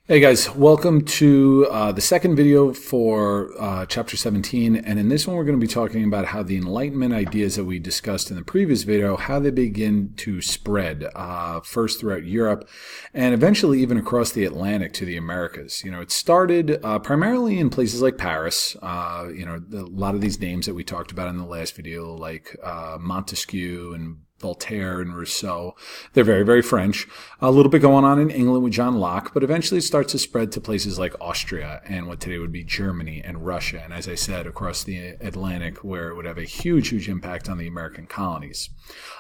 Hey guys, welcome to the second video for chapter 17, and in this one we're going to be talking about how the Enlightenment ideas that we discussed in the previous video, how they begin to spread first throughout Europe and eventually even across the Atlantic to the Americas. It started primarily in places like Paris, a lot of these names that we talked about in the last video like Montesquieu and Voltaire and Rousseau. They're very, very French. A little bit going on in England with John Locke, but eventually it starts to spread to places like Austria and what today would be Germany and Russia. And as I said, across the Atlantic, where it would have a huge, huge impact on the American colonies.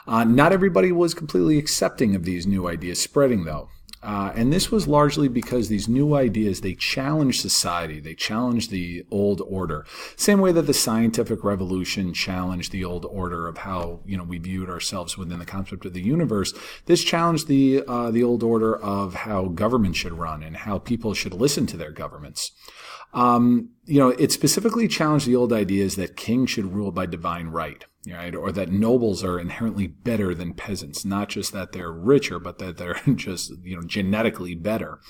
Not everybody was completely accepting of these new ideas spreading, though. And this was largely because these new ideas, they challenged society. They challenged the old order. Same way that the scientific revolution challenged the old order of how, we viewed ourselves within the concept of the universe. This challenged the old order of how government should run and how people should listen to their governments. It specifically challenged the old ideas that kings should rule by divine right. Right? Or that nobles are inherently better than peasants, not just that they're richer, but that they're just, genetically better.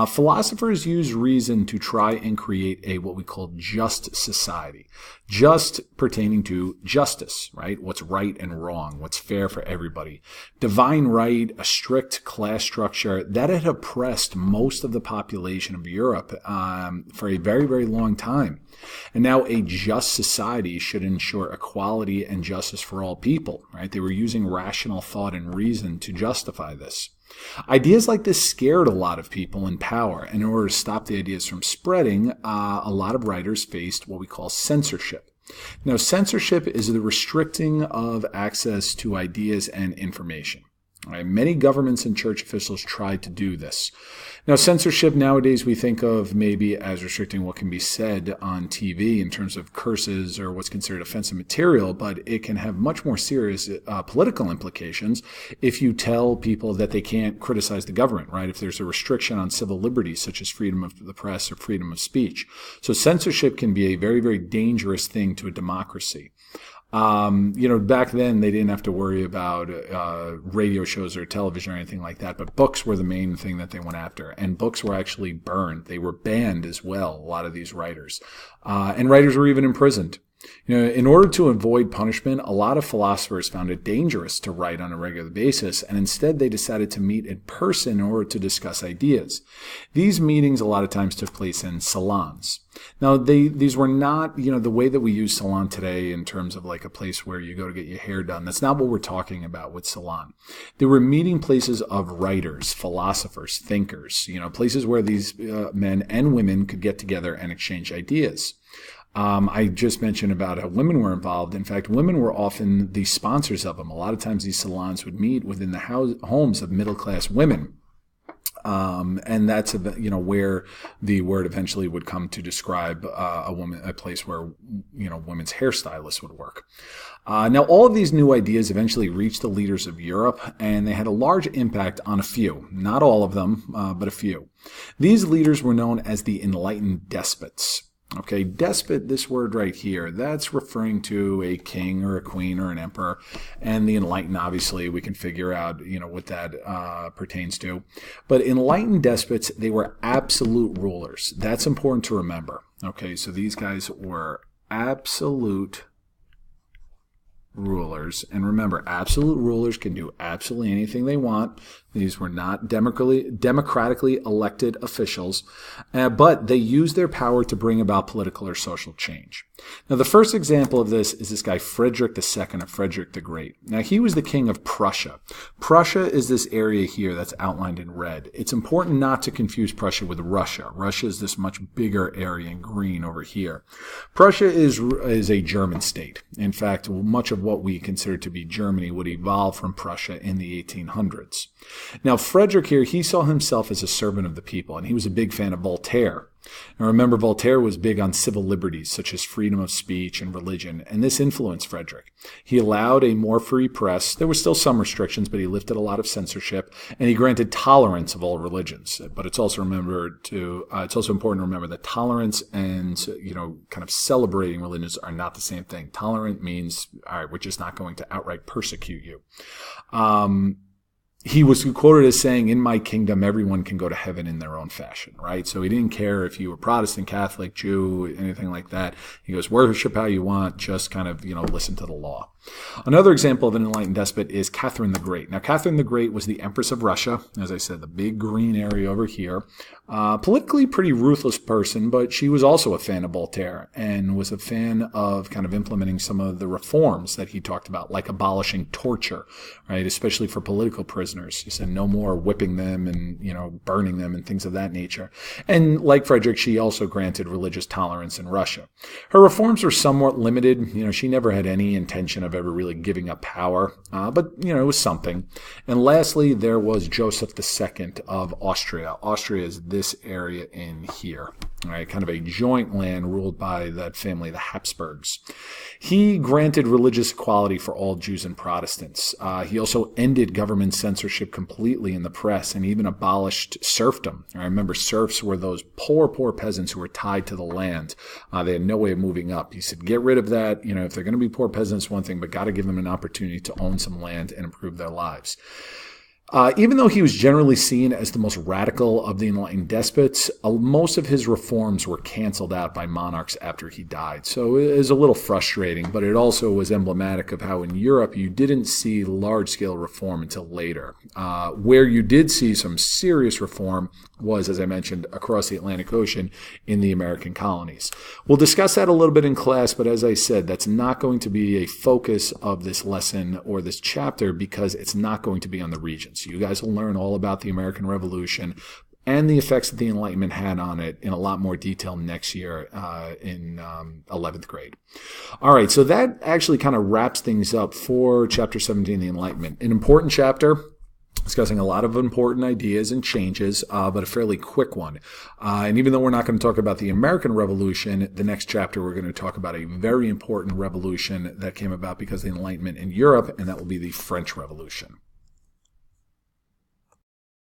Philosophers use reason to try and create what we call just society. Just pertaining to justice, right? What's right and wrong, what's fair for everybody. Divine right, a strict class structure that had oppressed most of the population of Europe for a very, very long time. And now a just society should ensure equality and justice for all people, right? They were using rational thought and reason to justify this. Ideas like this scared a lot of people in power. And in order to stop the ideas from spreading, a lot of writers faced what we call censorship. Now, censorship is the restricting of access to ideas and information. Right? Many governments and church officials tried to do this. Now, censorship nowadays we think of maybe as restricting what can be said on TV in terms of curses or what's considered offensive material, but it can have much more serious political implications if you tell people that they can't criticize the government, right? If there's a restriction on civil liberties such as freedom of the press or freedom of speech. So censorship can be a very, very dangerous thing to a democracy. Back then they didn't have to worry about radio shows or television or anything like that, but books were the main thing that they went after. And books were actually burned. They were banned as well, a lot of these writers. And writers were even imprisoned. In order to avoid punishment, a lot of philosophers found it dangerous to write on a regular basis, and instead they decided to meet in person in order to discuss ideas. These meetings a lot of times took place in salons. Now, these were not, the way that we use salon today in terms of like a place where you go to get your hair done. That's not what we're talking about with salon. They were meeting places of writers, philosophers, thinkers, places where these men and women could get together and exchange ideas. I just mentioned about how women were involved. In fact, women were often the sponsors of them. A lot of times these salons would meet within the homes of middle-class women. And that's where the word eventually would come to describe a place where women's hairstylists would work. Now, all of these new ideas eventually reached the leaders of Europe, and they had a large impact on a few, not all of them, but a few. These leaders were known as the enlightened despots. Okay, despot, this word right here, that's referring to a king or a queen or an emperor. And the enlightened, obviously, we can figure out, what that pertains to. But enlightened despots, they were absolute rulers. That's important to remember. Okay, so these guys were absolute rulers. And remember, absolute rulers can do absolutely anything they want. These were not democratically elected officials, but they used their power to bring about political or social change. Now, the first example of this is this guy, Frederick II, or Frederick the Great. Now, he was the king of Prussia. Prussia is this area here that's outlined in red. It's important not to confuse Prussia with Russia. Russia is this much bigger area in green over here. Prussia is a German state. In fact, much of what we consider to be Germany would evolve from Prussia in the 1800s. Now, Frederick here, he saw himself as a servant of the people, and he was a big fan of Voltaire. Now, remember, Voltaire was big on civil liberties, such as freedom of speech and religion, and this influenced Frederick. He allowed a more free press. There were still some restrictions, but he lifted a lot of censorship, and he granted tolerance of all religions. But it's also important to remember that tolerance and, kind of celebrating religions are not the same thing. Tolerant means, all right, we're just not going to outright persecute you. he was quoted as saying, "In my kingdom, everyone can go to heaven in their own fashion," right? So he didn't care if you were Protestant, Catholic, Jew, anything like that. He goes, worship how you want, just kind of, listen to the law. Another example of an enlightened despot is Catherine the Great. Now, Catherine the Great was the Empress of Russia, as I said, the big green area over here. Politically pretty ruthless person, but she was also a fan of Voltaire and was a fan of kind of implementing some of the reforms that he talked about, like abolishing torture, right, especially for political prisoners. He said no more whipping them and, burning them and things of that nature. And like Frederick, she also granted religious tolerance in Russia. Her reforms were somewhat limited. She never had any intention of ever really giving up power, but, it was something. And lastly, there was Joseph II of Austria. Austria is this area in here, right? Kind of a joint land ruled by that family, the Habsburgs. He granted religious equality for all Jews and Protestants. He also ended government censorship completely in the press and even abolished serfdom. I remember serfs were those poor peasants who were tied to the land. They had no way of moving up. He said, get rid of that. If they're going to be poor peasants, one thing, but got to give them an opportunity to own some land and improve their lives. Even though he was generally seen as the most radical of the enlightened despots, most of his reforms were canceled out by monarchs after he died. So it is a little frustrating, but it also was emblematic of how in Europe you didn't see large-scale reform until later. Where you did see some serious reform was, as I mentioned, across the Atlantic Ocean in the American colonies. We'll discuss that a little bit in class, but as I said, that's not going to be a focus of this lesson or this chapter because it's not going to be on the regions. You guys will learn all about the American Revolution and the effects that the Enlightenment had on it in a lot more detail next year in 11th grade. All right, so that actually kind of wraps things up for Chapter 17, the Enlightenment. An important chapter, discussing a lot of important ideas and changes, but a fairly quick one. And even though we're not going to talk about the American Revolution, the next chapter we're going to talk about a very important revolution that came about because of the Enlightenment in Europe, and that will be the French Revolution.